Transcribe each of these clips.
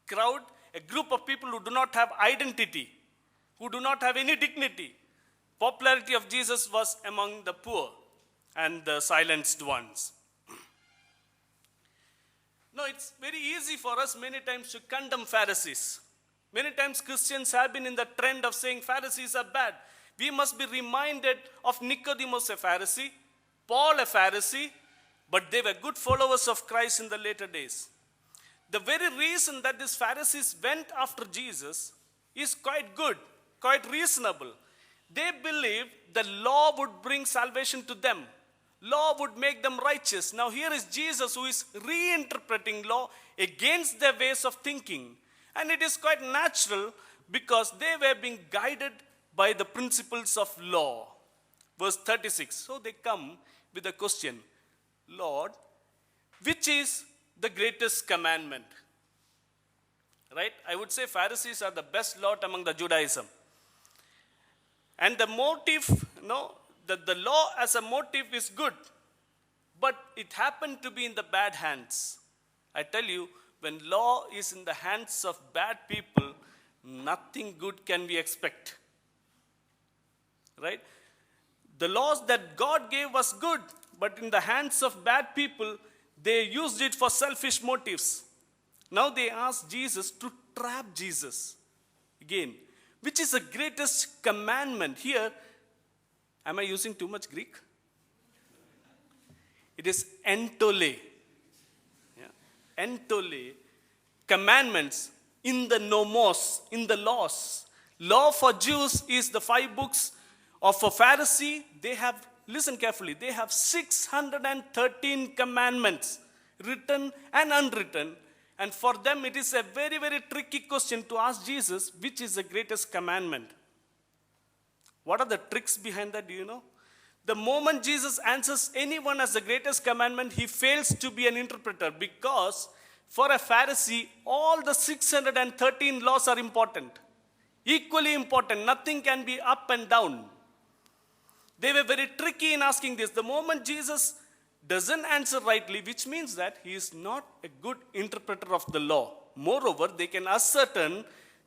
crowd, a group of people who do not have identity, who do not have any dignity. Popularity of Jesus was among the poor and the silenced ones. No, it's very easy for us many times to condemn Pharisees. Many times Christians have been in the trend of saying Pharisees are bad. We must be reminded of Nicodemus, a Pharisee, Paul, a Pharisee, but they were good followers of Christ in the later days. The very reason that these Pharisees went after Jesus is quite good, quite reasonable. They believed the law would bring salvation to them. Law would make them righteous. Now here is Jesus who is reinterpreting law against their ways of thinking. And it is quite natural because they were being guided by the principles of law. Verse 36. So they come with a question. Lord, which is the greatest commandment? Right? I would say Pharisees are the best lot among the Judaism. And the motive, the law as a motive is good. But it happened to be in the bad hands. I tell you, when law is in the hands of bad people, nothing good can we expect. Right? The laws that God gave was good, but in the hands of bad people, they used it for selfish motives. Now they ask Jesus to trap Jesus. Again, which is the greatest commandment? Here, am I using too much Greek? It is entole. Yeah. Entole. Commandments in the nomos, in the laws. Law for Jews is the 5 books. Of a Pharisee, they have, listen carefully, they have 613 commandments, written and unwritten. And for them, it is a very, very tricky question to ask Jesus, which is the greatest commandment? What are the tricks behind that, do you know? The moment Jesus answers anyone as the greatest commandment, he fails to be an interpreter, because for a Pharisee, all the 613 laws are important. Equally important. Nothing can be up and down. They were very tricky in asking this. The moment Jesus doesn't answer rightly, which means that he is not a good interpreter of the law. Moreover, they can ascertain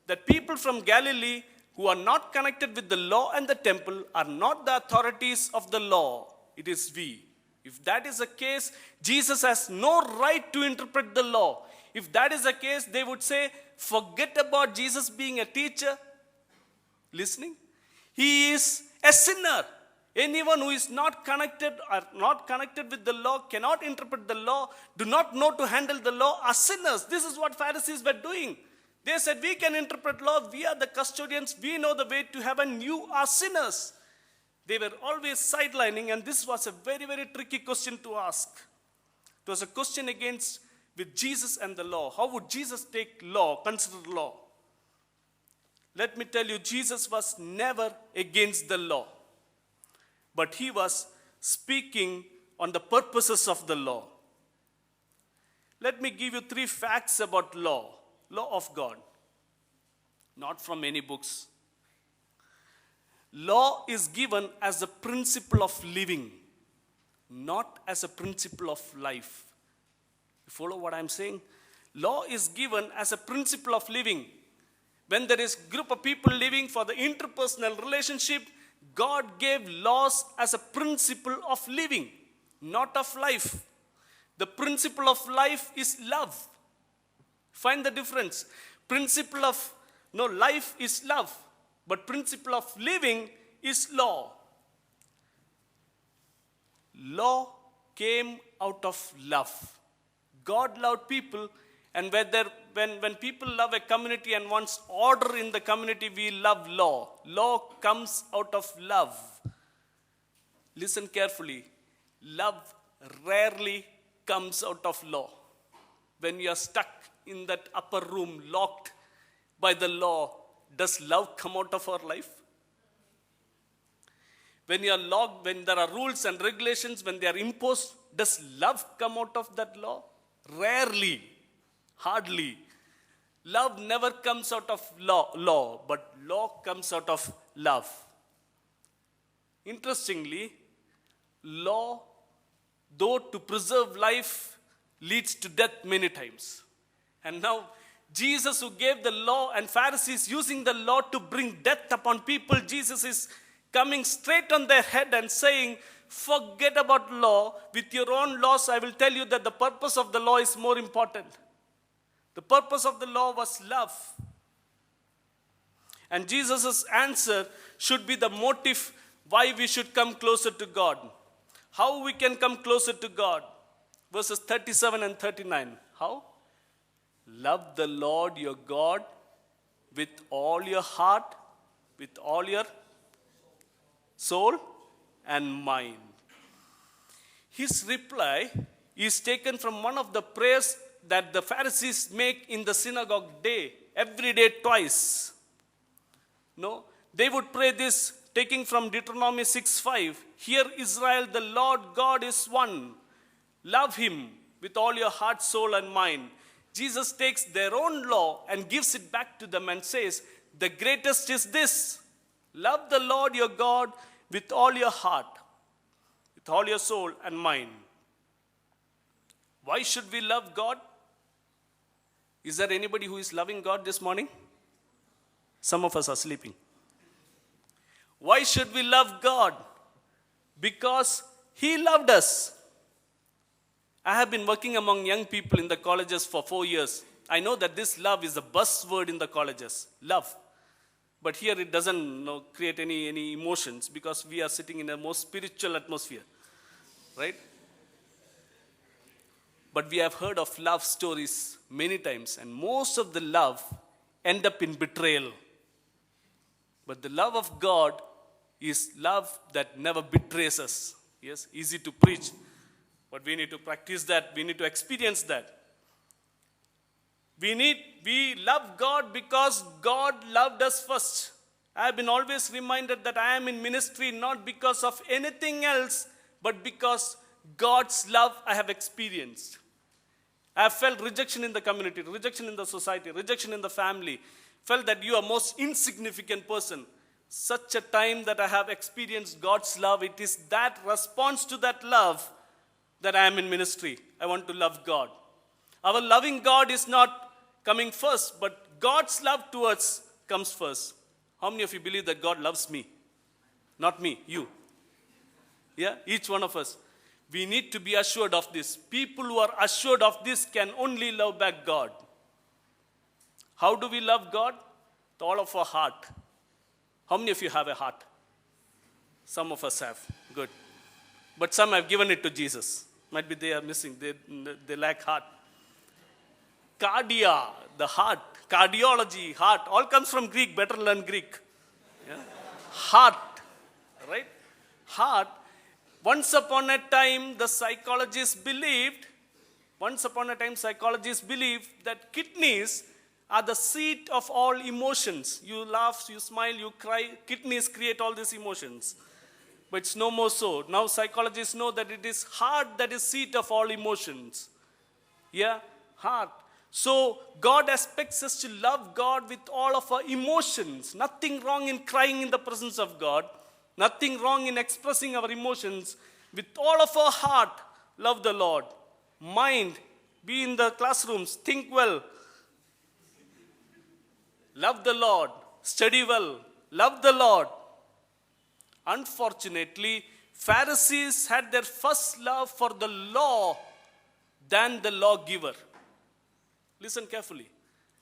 that people from Galilee who are not connected with the law and the temple are not the authorities of the law. It is we. If that is the case, Jesus has no right to interpret the law. If that is the case, they would say, forget about Jesus being a teacher. Listening? He is a sinner. Anyone who is not connected or not connected with the law, cannot interpret the law, do not know to handle the law, are sinners. This is what Pharisees were doing. They said, we can interpret law, we are the custodians, we know the way to heaven, you are sinners. They were always sidelining, and this was a very, very tricky question to ask. It was a question with Jesus and the law. How would Jesus take law, consider law? Let me tell you, Jesus was never against the law. But he was speaking on the purposes of the law. Let me give you 3 facts about law of God. Not from any books. Law is given as a principle of living, not as a principle of life. You follow what I'm saying? Law is given as a principle of living. When there is a group of people living for the interpersonal relationship, God gave laws as a principle of living, not of life. The principle of life is love. Find the difference. Principle of life is love, but principle of living is law. Law came out of love. God loved people, and when people love a community and wants order in the community, we love law. Law comes out of love. Listen carefully. Love rarely comes out of law. When you are stuck in that upper room, locked by the law, does love come out of our life? When you are locked, when there are rules and regulations, when they are imposed, does love come out of that law? Rarely. Hardly. Love never comes out of law, but law comes out of love. Interestingly, law, though to preserve life, leads to death many times. And now Jesus who gave the law and Pharisees using the law to bring death upon people, Jesus is coming straight on their head and saying, forget about law. With your own laws, I will tell you that the purpose of the law is more important. The purpose of the law was love. And Jesus' answer should be the motive why we should come closer to God. How we can come closer to God. Verses 37 and 39. How? Love the Lord your God with all your heart, with all your soul and mind. His reply is taken from one of the prayers that the Pharisees make in the synagogue day, every day twice. No, they would pray this, taking from Deuteronomy 6:5. Hear Israel, the Lord God is one. Love him with all your heart, soul and mind. Jesus takes their own law and gives it back to them and says, the greatest is this. Love the Lord your God with all your heart, with all your soul and mind. Why should we love God? Is there anybody who is loving God this morning? Some of us are sleeping. Why should we love God? Because He loved us. I have been working among young people in the colleges for 4 years. I know that this love is a buzzword in the colleges. Love. But here it doesn't create any emotions because we are sitting in a more spiritual atmosphere. Right? But we have heard of love stories many times. And most of the love end up in betrayal. But the love of God is love that never betrays us. Yes, easy to preach. But we need to practice that. We need to experience that. We love God because God loved us first. I have been always reminded that I am in ministry not because of anything else, but because God's love I have experienced. I have felt rejection in the community, rejection in the society, rejection in the family. Felt that you are most insignificant person. Such a time that I have experienced God's love, it is that response to that love that I am in ministry. I want to love God. Our loving God is not coming first, but God's love towards comes first. How many of you believe that God loves me? Not me, you. Yeah, each one of us. We need to be assured of this. People who are assured of this can only love back God. How do we love God? With all of our heart. How many of you have a heart? Some of us have. Good. But some have given it to Jesus. Might be they are missing. They lack heart. Cardia, the heart. Cardiology, heart. All comes from Greek. Better learn Greek. Yeah? Heart. Right? Heart. Once upon a time, the psychologists believed that kidneys are the seat of all emotions. You laugh, you smile, you cry. Kidneys create all these emotions. But it's no more so. Now psychologists know that it is heart that is seat of all emotions. Yeah, heart. So God expects us to love God with all of our emotions. Nothing wrong in crying in the presence of God. Nothing wrong in expressing our emotions. With all of our heart, love the Lord. Mind, be in the classrooms, think well. Love the Lord. Study well. Love the Lord. Unfortunately, Pharisees had their first love for the law than the lawgiver. Listen carefully.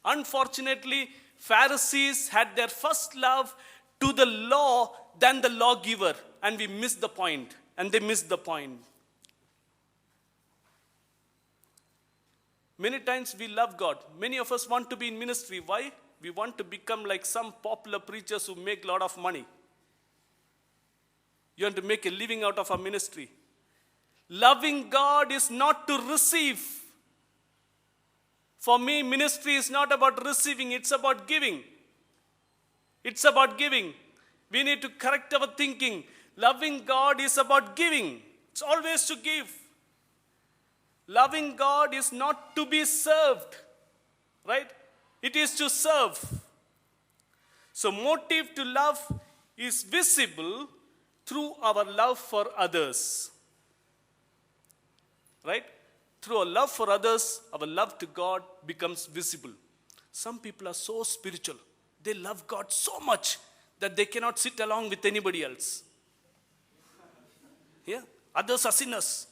Unfortunately, Pharisees had their first love to the law than the lawgiver. And we missed the point. And they missed the point. Many times we love God. Many of us want to be in ministry. Why? We want to become like some popular preachers who make a lot of money. You want to make a living out of our ministry. Loving God is not to receive. For me, ministry is not about receiving, it's about giving. It's about giving. We need to correct our thinking. Loving God is about giving. It's always to give. Loving God is not to be served. Right? It is to serve. So motive to love is visible through our love for others. Right? Through our love for others, our love to God becomes visible. Some people are so spiritual. They love God so much that they cannot sit along with anybody else. Yeah? Others are sinners.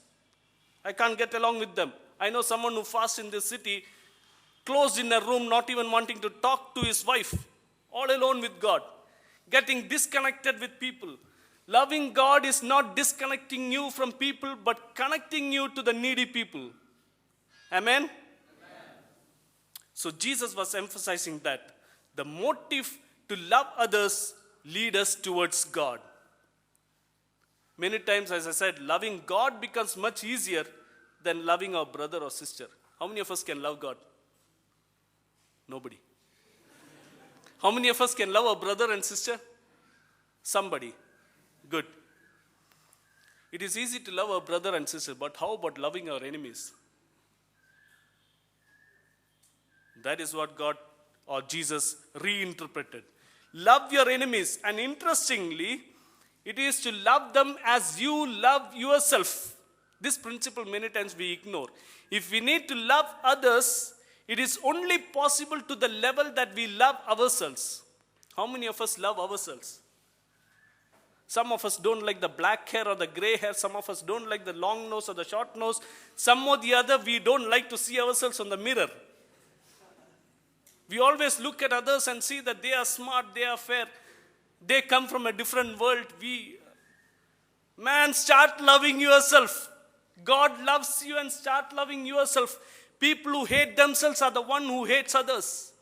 I can't get along with them. I know someone who fasts in this city, closed in a room, not even wanting to talk to his wife, all alone with God, getting disconnected with people. Loving God is not disconnecting you from people, but connecting you to the needy people. Amen? Amen. So Jesus was emphasizing that the motive to love others lead us towards God. Many times, as I said, loving God becomes much easier than loving our brother or sister. How many of us can love God? Nobody. How many of us can love our brother and sister? Somebody. Good. It is easy to love our brother and sister, but how about loving our enemies? That is what God or Jesus reinterpreted. Love your enemies. And interestingly, it is to love them as you love yourself. This principle many times we ignore. If we need to love others, it is only possible to the level that we love ourselves. How many of us love ourselves? Some of us don't like the black hair or the gray hair. Some of us don't like the long nose or the short nose. Some or the other, we don't like to see ourselves on the mirror. We always look at others and see that they are smart, they are fair. They come from a different world. Man, start loving yourself. God loves you and start loving yourself. People who hate themselves are the one who hates others.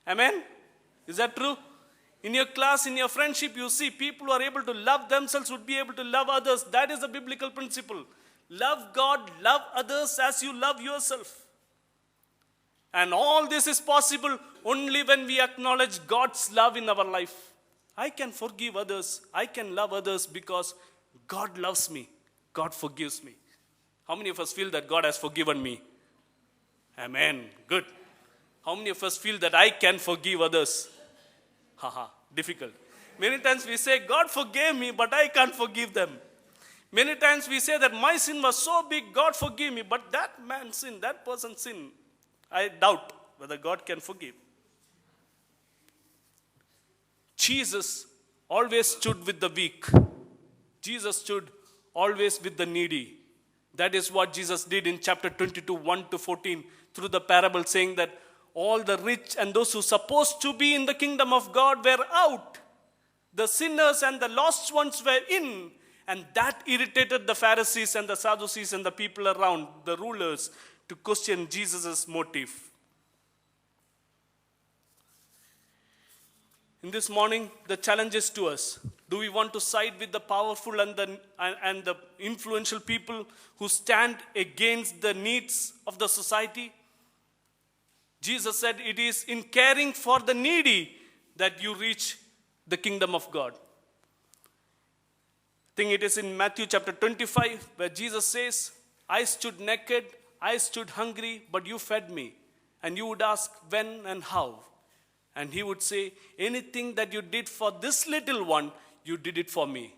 Amen? Is that true? In your class, in your friendship, you see people who are able to love themselves would be able to love others. That is the biblical principle. Love God, love others as you love yourself. And all this is possible only when we acknowledge God's love in our life. I can forgive others. I can love others because God loves me. God forgives me. How many of us feel that God has forgiven me? Amen. Good. How many of us feel that I can forgive others? Haha, difficult. Many times we say, God forgave me, but I can't forgive them. Many times we say that my sin was so big, God forgive me, but that man's sin, that person's sin, I doubt whether God can forgive. Jesus always stood with the weak. Jesus stood always with the needy. That is what Jesus did in chapter 22, 1 to 14, through the parable, saying that all the rich and those who supposed to be in the kingdom of God were out. The sinners and the lost ones were in. And that irritated the Pharisees and the Sadducees and the people around, the rulers, to question Jesus' motive. In this morning, the challenge is to us. Do we want to side with the powerful and the influential people who stand against the needs of the society? Jesus said it is in caring for the needy that you reach the kingdom of God. I think it is in Matthew chapter 25 where Jesus says, I stood naked, I stood hungry, but you fed me. And you would ask when and how. And he would say, anything that you did for this little one, you did it for me.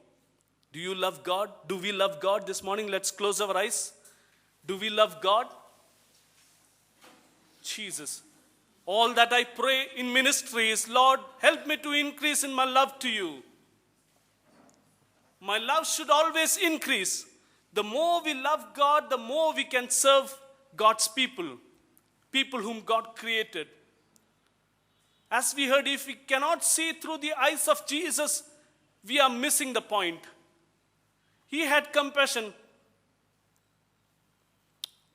Do you love God? Do we love God this morning? Let's close our eyes. Do we love God? Jesus. All that I pray in ministry is, Lord, help me to increase in my love to you. My love should always increase. The more we love God, the more we can serve God's people. People whom God created. As we heard, if we cannot see through the eyes of Jesus, we are missing the point. He had compassion.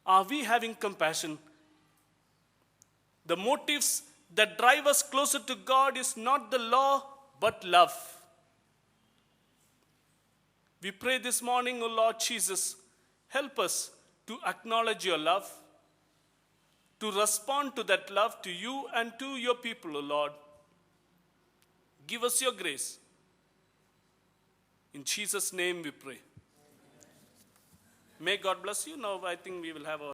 Are we having compassion? The motives that drive us closer to God is not the law, but love. We pray this morning, O Lord Jesus, help us to acknowledge your love, to respond to that love to you and to your people, O Lord. Give us your grace. In Jesus' name we pray. May God bless you. Now I think we will have our